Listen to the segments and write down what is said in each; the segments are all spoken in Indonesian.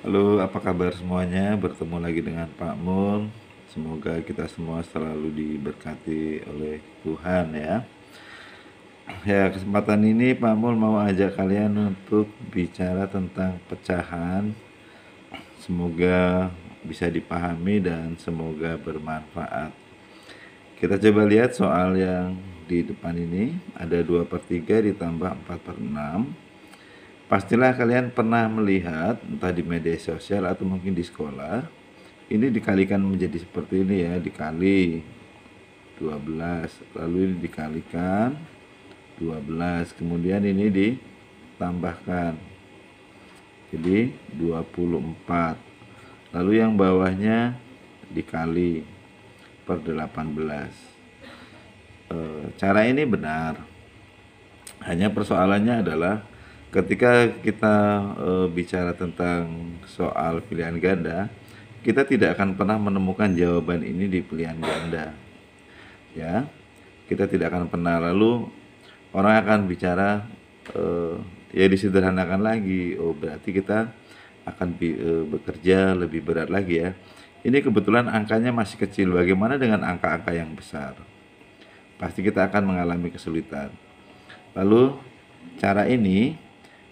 Halo, apa kabar semuanya? Bertemu lagi dengan Pak Mul. Semoga kita semua selalu diberkati oleh Tuhan ya. Ya, kesempatan ini Pak Mul mau ajak kalian untuk bicara tentang pecahan. Semoga bisa dipahami dan semoga bermanfaat. Kita coba lihat soal yang di depan ini. Ada 2/3 ditambah 4/6. Pastilah kalian pernah melihat entah di media sosial atau mungkin di sekolah. Ini dikalikan menjadi seperti ini ya, dikali 12, lalu ini dikalikan 12, kemudian ini ditambahkan. Jadi 24. Lalu yang bawahnya dikali per 18. Cara ini benar. Hanya persoalannya adalah ketika kita bicara tentang soal pilihan ganda, kita tidak akan pernah menemukan jawaban ini di pilihan ganda. Ya, kita tidak akan pernah. Lalu orang akan bicara ya disederhanakan lagi. Oh, berarti kita akan bekerja lebih berat lagi ya. Ini kebetulan angkanya masih kecil. Bagaimana dengan angka-angka yang besar? Pasti kita akan mengalami kesulitan. Lalu cara ini,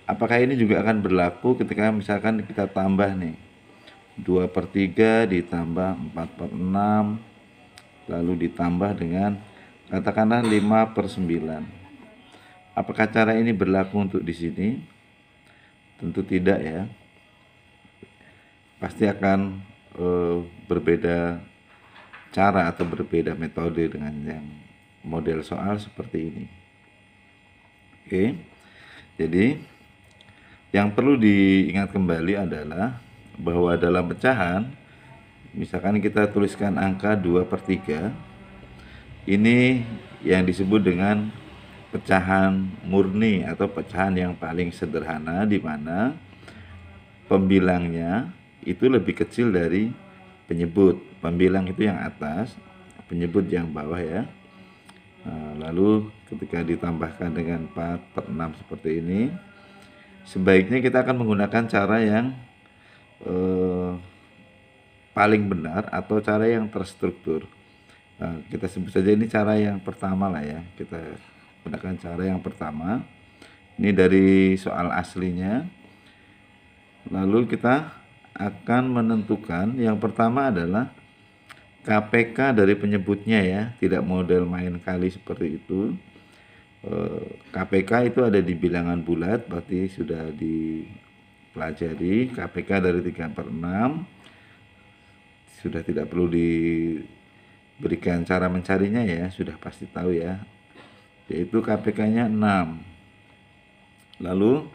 apakah ini juga akan berlaku ketika misalkan kita tambah nih 2/3 ditambah 4/6, lalu ditambah dengan katakanlah 5/9. Apakah cara ini berlaku untuk di sini? Tentu tidak ya. Pasti akan berbeda cara atau berbeda metode dengan yang model soal seperti ini. Oke. Jadi yang perlu diingat kembali adalah bahwa dalam pecahan, misalkan kita tuliskan angka 2/3, ini yang disebut dengan pecahan murni atau pecahan yang paling sederhana, di mana pembilangnya itu lebih kecil dari penyebut. Pembilang itu yang atas, penyebut yang bawah ya. Lalu ketika ditambahkan dengan 4/6 seperti ini, sebaiknya kita akan menggunakan cara yang paling benar atau cara yang terstruktur. Kita sebut saja ini cara yang pertama lah ya. Kita gunakan cara yang pertama. Ini dari soal aslinya. Lalu kita akan menentukan yang pertama adalah KPK dari penyebutnya ya, tidak model main kali seperti itu. KPK itu ada di bilangan bulat, berarti sudah dipelajari. KPK dari 3/6 sudah tidak perlu diberikan cara mencarinya ya, sudah pasti tahu ya, yaitu KPK-nya 6. Lalu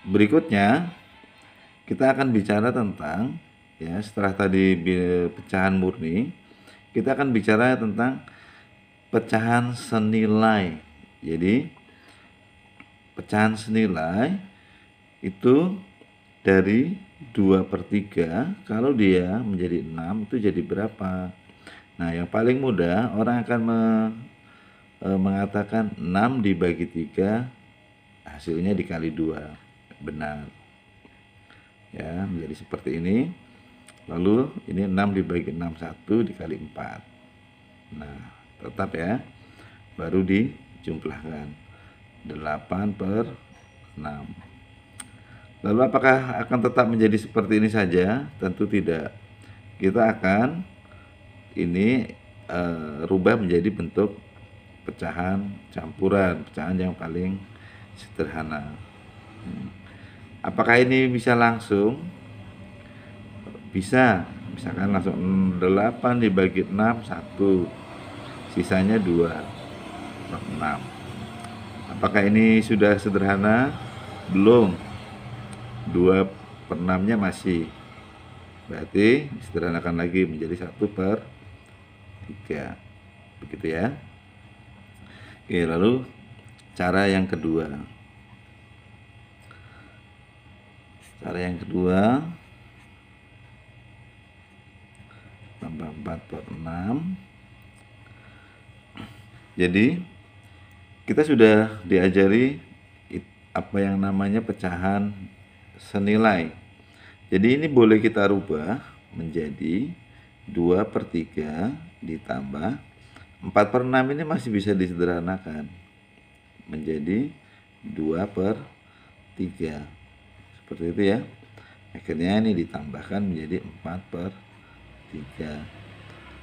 berikutnya kita akan bicara tentang ya, setelah tadi pecahan murni, kita akan bicara tentang pecahan senilai. Jadi pecahan senilai itu dari 2/3, kalau dia menjadi 6 itu jadi berapa? Nah, yang paling mudah orang akan mengatakan 6 dibagi 3, hasilnya dikali 2. Benar. Ya, menjadi seperti ini. Lalu ini 6 dibagi 6, 1 dikali 4. Nah, tetap ya. Baru dijumlahkan. 8/6. Lalu apakah akan tetap menjadi seperti ini saja? Tentu tidak. Kita akan ini rubah menjadi bentuk pecahan campuran, pecahan yang paling sederhana. Apakah ini bisa langsung? Bisa. Misalkan langsung 8 dibagi 6, 1. Sisanya 2/6. Apakah ini sudah sederhana? Belum. 2/6-nya masih. Berarti sederhanakan lagi menjadi 1/3. Begitu ya. Oke, lalu cara yang kedua. Cara yang kedua, tambah 4/6. Jadi kita sudah diajari apa yang namanya pecahan senilai. Jadi ini boleh kita rubah menjadi 2/3 ditambah 4/6, ini masih bisa disederhanakan menjadi 2/3. Seperti itu ya. Akhirnya ini ditambahkan menjadi 4/3.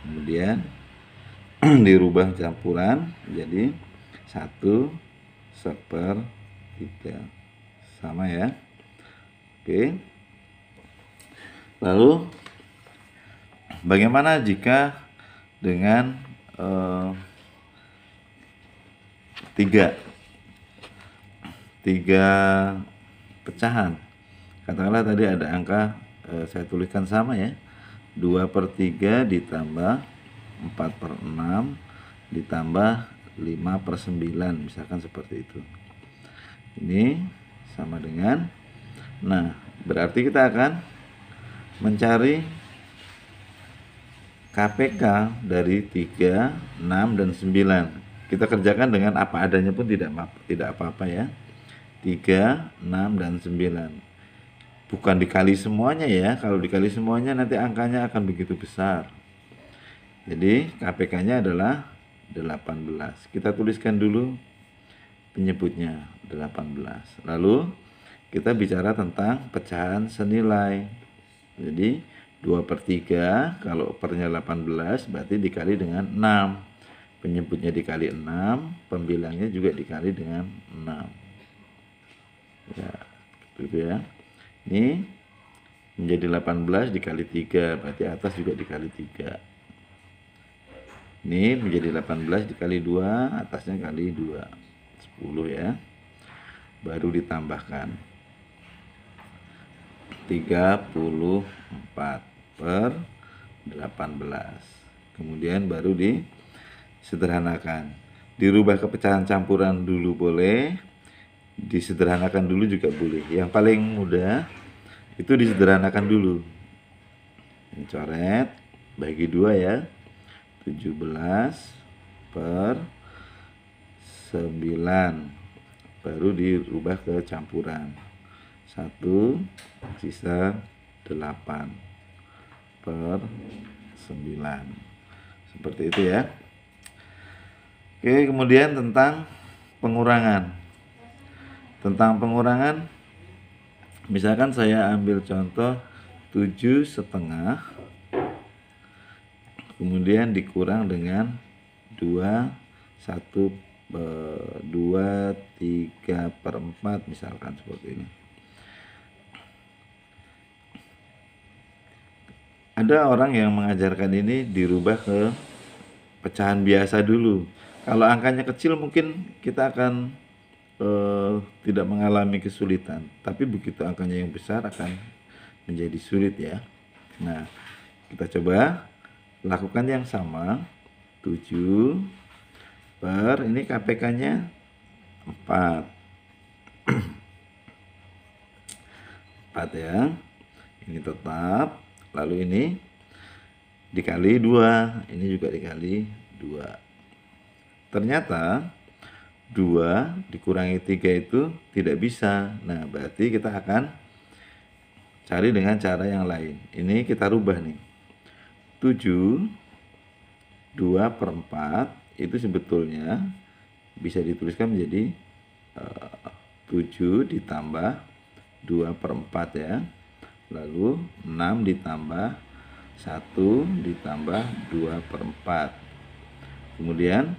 Kemudian dirubah campuran menjadi 1/3. Sama ya. Oke. Lalu bagaimana jika dengan 3 pecahan? Katakanlah tadi ada angka, saya tuliskan sama ya, 2/3 ditambah 4/6 ditambah 5/9, misalkan seperti itu. Ini sama dengan, nah berarti kita akan mencari KPK dari 3, 6, dan 9. Kita kerjakan dengan apa adanya pun tidak apa-apa ya. 3, 6, dan 9. Bukan dikali semuanya ya. Kalau dikali semuanya nanti angkanya akan begitu besar. Jadi KPK-nya adalah 18. Kita tuliskan dulu penyebutnya 18. Lalu kita bicara tentang pecahan senilai. Jadi 2/3, kalau pernya 18 berarti dikali dengan 6. Penyebutnya dikali 6, pembilangnya juga dikali dengan 6. Ya, gitu ya. Ini menjadi 18 dikali 3, berarti atas juga dikali 3. Ini menjadi 18 dikali 2, atasnya kali 2. 10 ya. Baru ditambahkan 34/18. Kemudian baru disederhanakan. Dirubah ke pecahan campuran dulu boleh, disederhanakan dulu juga boleh. Yang paling mudah itu disederhanakan dulu. Coret bagi 2 ya. 17/9 baru dirubah ke campuran. 1 sisa 8/9. Seperti itu ya. Oke, kemudian tentang pengurangan. Tentang pengurangan, misalkan saya ambil contoh 7,5 kemudian dikurang dengan 2, 3/4 misalkan seperti ini. Ada orang yang mengajarkan ini dirubah ke pecahan biasa dulu. Kalau angkanya kecil mungkin kita akan tidak mengalami kesulitan, tapi begitu angkanya yang besar akan menjadi sulit ya. Nah, kita coba lakukan yang sama. 7 per, ini KPK-nya 4. 4 ya. Ini tetap, lalu ini dikali 2, ini juga dikali 2. Ternyata 2 dikurangi 3 itu tidak bisa. Nah, berarti kita akan cari dengan cara yang lain. Ini kita rubah nih. 7, 2/4 itu sebetulnya bisa dituliskan menjadi 7 ditambah 2/4 ya. Lalu 6 ditambah 1 ditambah 2/4. Kemudian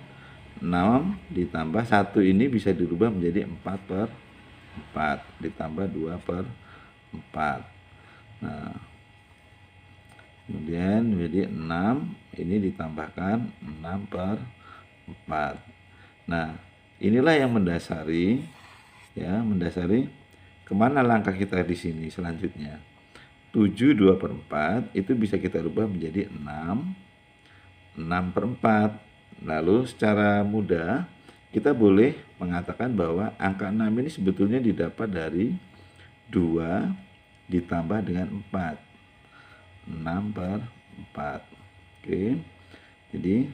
6 ditambah 1 ini bisa dirubah menjadi 4/4 ditambah 2/4. Nah, kemudian menjadi 6, ini ditambahkan 6/4. Nah, inilah yang mendasari ya, mendasari kemana langkah kita di sini selanjutnya. 7 2/4 itu bisa kita rubah menjadi 6/4. Lalu secara mudah kita boleh mengatakan bahwa angka 6 ini sebetulnya didapat dari 2 ditambah dengan 4. 6/4. Oke. Jadi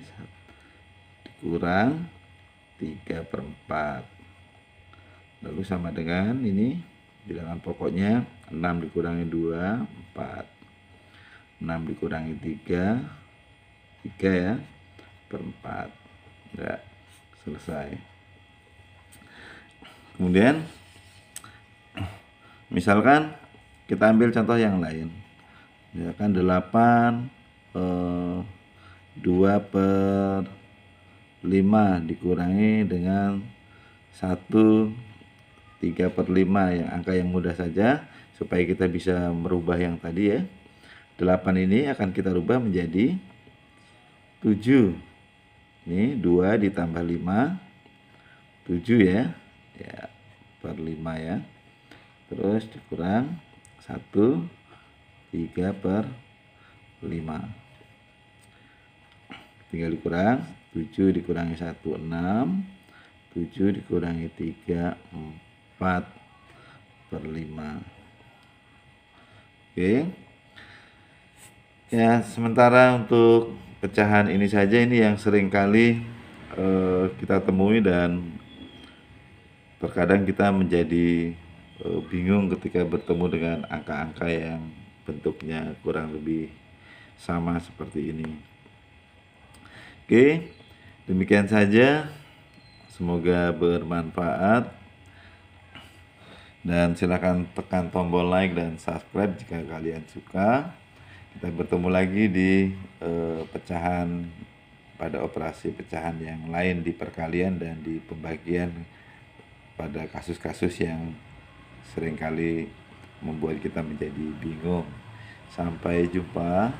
dikurang 3/4. Lalu sama dengan ini Bilangan pokoknya 6 dikurangi 2, 4. 6 dikurangi 3, 3 ya, per 4. Ya, selesai. Kemudian misalkan kita ambil contoh yang lain. Misalkan 8 2 per 5 dikurangi dengan 1 3 per 5, yang angka yang mudah saja supaya kita bisa merubah yang tadi ya. 8 ini akan kita rubah menjadi 7. Ini 2 ditambah 5, 7 ya. Ya, per 5 ya. Terus dikurang 1 3 per 5. Tinggal dikurang 7 dikurangi 1, 6. 7 dikurangi 3, 4 per 5. Oke. Ya, sementara untuk pecahan ini saja, ini yang seringkali kita temui dan terkadang kita menjadi bingung ketika bertemu dengan angka-angka yang bentuknya kurang lebih sama seperti ini. Oke, demikian saja. Semoga bermanfaat. Dan silakan tekan tombol like dan subscribe jika kalian suka. Kita bertemu lagi di pecahan pada operasi pecahan yang lain di perkalian dan di pembagian pada kasus-kasus yang seringkali membuat kita menjadi bingung. Sampai jumpa.